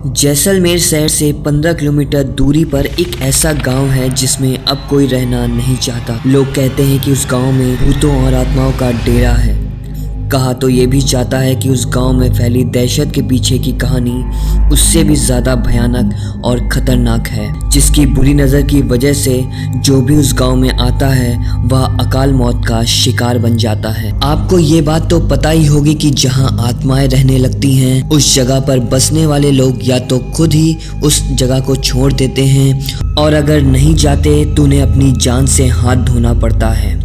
जैसलमेर शहर से 15 किलोमीटर दूरी पर एक ऐसा गांव है जिसमें अब कोई रहना नहीं चाहता। लोग कहते हैं कि उस गांव में भूतों और आत्माओं का डेरा है। कहा तो ये भी जाता है कि उस गांव में फैली दहशत के पीछे की कहानी उससे भी ज़्यादा भयानक और ख़तरनाक है, जिसकी बुरी नज़र की वजह से जो भी उस गांव में आता है वह अकाल मौत का शिकार बन जाता है। आपको ये बात तो पता ही होगी कि जहां आत्माएं रहने लगती हैं उस जगह पर बसने वाले लोग या तो खुद ही उस जगह को छोड़ देते हैं और अगर नहीं जाते तो उन्हें अपनी जान से हाथ धोना पड़ता है।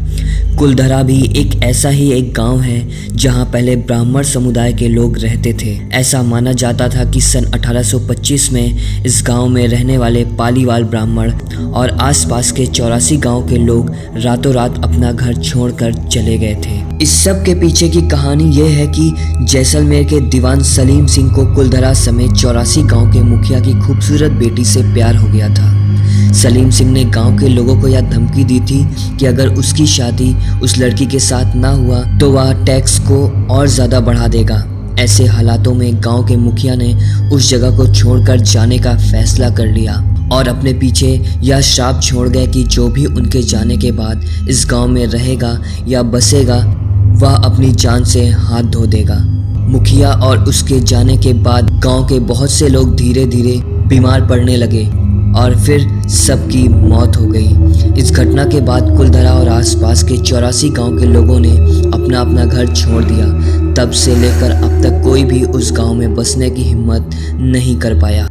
कुलधरा भी एक ऐसा ही एक गांव है जहां पहले ब्राह्मण समुदाय के लोग रहते थे। ऐसा माना जाता था कि सन 1825 में इस गांव में रहने वाले पालीवाल ब्राह्मण और आसपास के 84 गांव के लोग रातों रात अपना घर छोड़कर चले गए थे। इस सब के पीछे की कहानी यह है कि जैसलमेर के दीवान सलीम सिंह को कुलधरा समेत 84 गांव के मुखिया की खूबसूरत बेटी से प्यार हो गया था। सलीम सिंह ने गांव के लोगों को यह धमकी दी थी कि अगर उसकी शादी उस लड़की के साथ ना हुआ तो वह टैक्स को और ज़्यादा बढ़ा देगा। ऐसे हालातों में गांव के मुखिया ने उस जगह को छोड़कर जाने का फैसला कर लिया और अपने पीछे यह श्राप छोड़ गए कि जो भी उनके जाने के बाद इस गांव में रहेगा या बसेगा वह अपनी जान से हाथ धो देगा। मुखिया और उसके जाने के बाद गांव के बहुत से लोग धीरे धीरे बीमार पड़ने लगे और फिर सबकी मौत हो गई। इस घटना के बाद कुलधरा और आसपास के 84 गांव के लोगों ने अपना अपना घर छोड़ दिया। तब से लेकर अब तक कोई भी उस गांव में बसने की हिम्मत नहीं कर पाया।